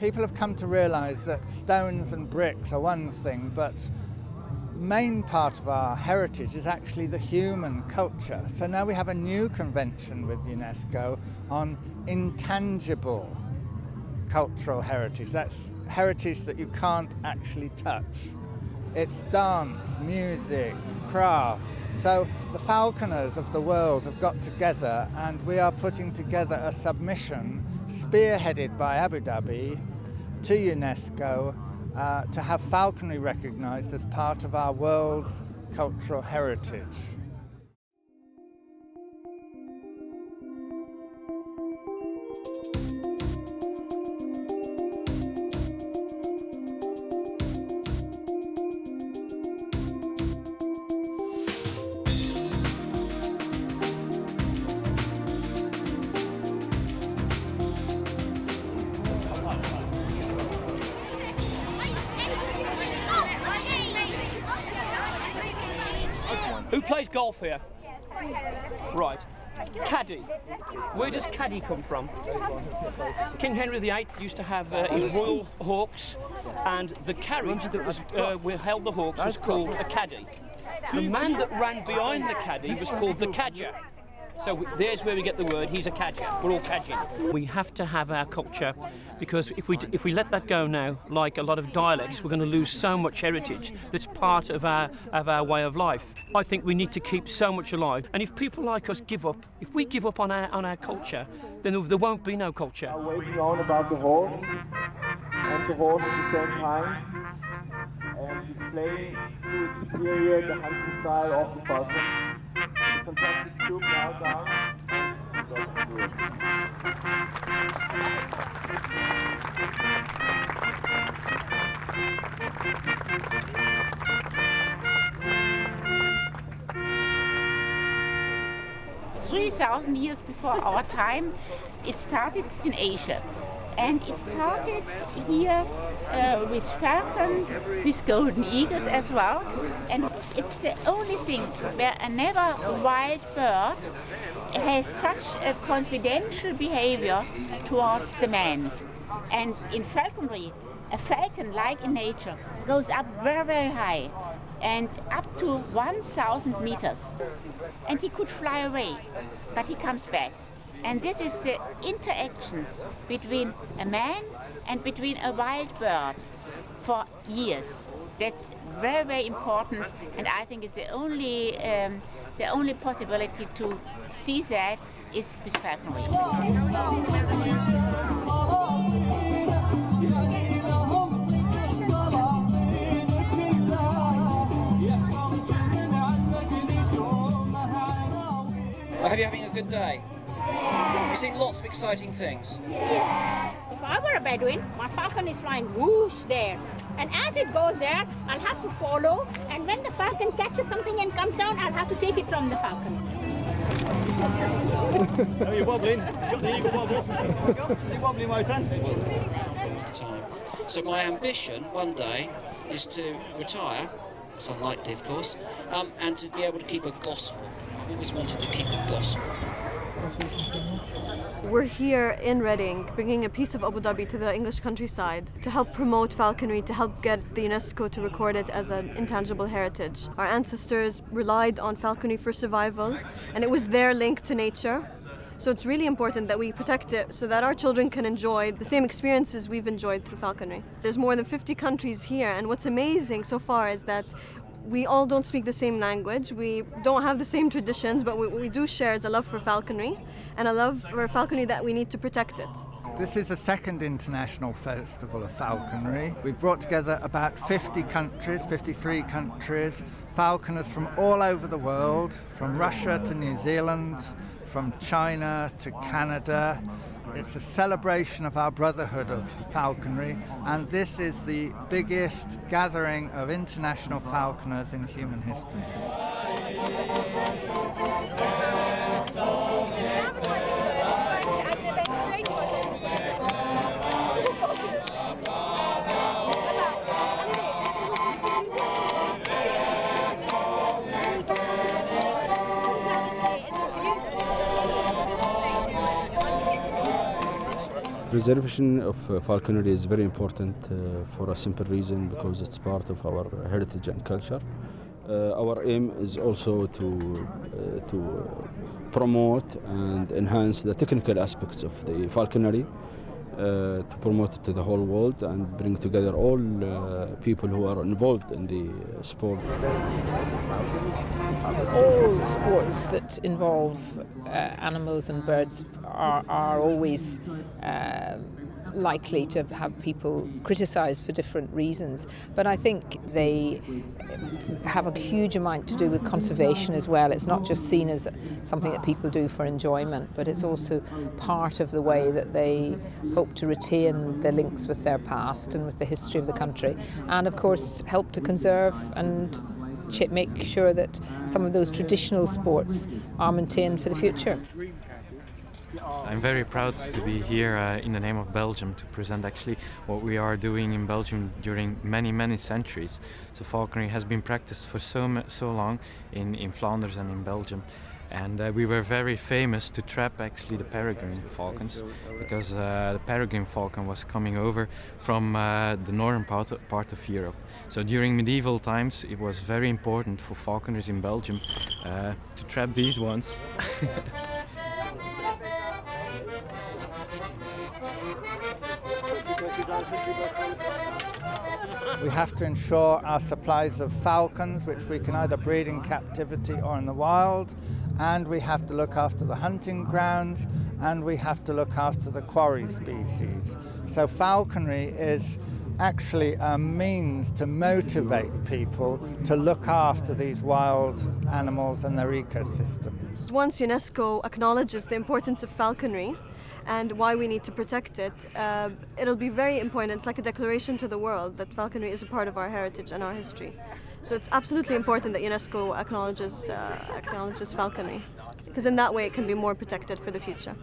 people have come to realise that stones and bricks are one thing, but main part of our heritage is actually the human culture. So now we have a new convention with UNESCO on intangible cultural heritage. That's heritage that you can't actually touch. It's dance, music, craft. So the falconers of the world have got together, and we are putting together a submission spearheaded by Abu Dhabi to UNESCO to have falconry recognised as part of our world's cultural heritage. Who plays golf here? Right. Caddy. Where does caddy come from? King Henry VIII used to have his royal hawks, and the carriage that was held the hawks was called a caddy. The man that ran behind the caddy was called the cadger. So there's where we get the word, he's a cadger. We're all cadging. We have to have our culture, because if we let that go now, like a lot of dialects, we're going to lose so much heritage that's part of our way of life. I think we need to keep so much alive. And if people like us give up, if we give up on our culture, then there won't be no culture. Waiting on about the horse, and the horse at the same time, and displaying to its superior the hunting style of the falcon. Fantastic stoop now down. Three 3,000 years before our time, it started in Asia. And it started here with falcons, with golden eagles as well. And it's the only thing where another wild bird has such a confidential behavior towards the man. And in falconry, a falcon, like in nature, goes up very, very high and up to 1,000 meters. And he could fly away, but he comes back. And this is the interactions between a man and between a wild bird for years. That's very, very important, and I think it's the only possibility to see that is with falconry. Are you having a good day? You've seen lots of exciting things. Yeah. If I were a Bedouin, my falcon is flying whoosh there. And as it goes there, I'll have to follow. And when the falcon catches something and comes down, I'll have to take it from the falcon. Oh, you're wobbling. Got the eagle wobble. You're wobbling, Wotan. All the time. So my ambition one day is to retire. It's unlikely, of course, and to be able to keep a goshawk. I've always wanted to keep a goshawk. We're here in Reading, bringing a piece of Abu Dhabi to the English countryside to help promote falconry, to help get the UNESCO to record it as an intangible heritage. Our ancestors relied on falconry for survival, and it was their link to nature. So it's really important that we protect it so that our children can enjoy the same experiences we've enjoyed through falconry. There's more than 50 countries here, and what's amazing so far is that we all don't speak the same language, we don't have the same traditions, but what we do share is a love for falconry and a love for falconry that we need to protect it. This is the second International Festival of Falconry. We've brought together about 50 countries, 53 countries, falconers from all over the world, from Russia to New Zealand, from China to Canada. It's a celebration of our brotherhood of falconry, and this is the biggest gathering of international falconers in human history. Preservation of falconry is very important for a simple reason, because it's part of our heritage and culture. Our aim is also to promote and enhance the technical aspects of the falconry, to promote it to the whole world and bring together all people who are involved in the sport. All sports that involve animals and birds are always likely to have people criticised for different reasons, but I think they have a huge amount to do with conservation as well. It's not just seen as something that people do for enjoyment, but it's also part of the way that they hope to retain their links with their past and with the history of the country, and of course help to conserve and make sure that some of those traditional sports are maintained for the future. I'm very proud to be here in the name of Belgium to present actually what we are doing in Belgium during many centuries. So falconry has been practiced for so long in Flanders and in Belgium. And we were very famous to trap actually the peregrine falcons, because the peregrine falcon was coming over from the northern part of Europe. So during medieval times it was very important for falconers in Belgium to trap these ones. We have to ensure our supplies of falcons, which we can either breed in captivity or in the wild, and we have to look after the hunting grounds, and we have to look after the quarry species. So falconry is actually a means to motivate people to look after these wild animals and their ecosystems. Once UNESCO acknowledges the importance of falconry and why we need to protect it, it'll be very important. It's like a declaration to the world that falconry is a part of our heritage and our history. So it's absolutely important that UNESCO acknowledges falconry, because in that way it can be more protected for the future.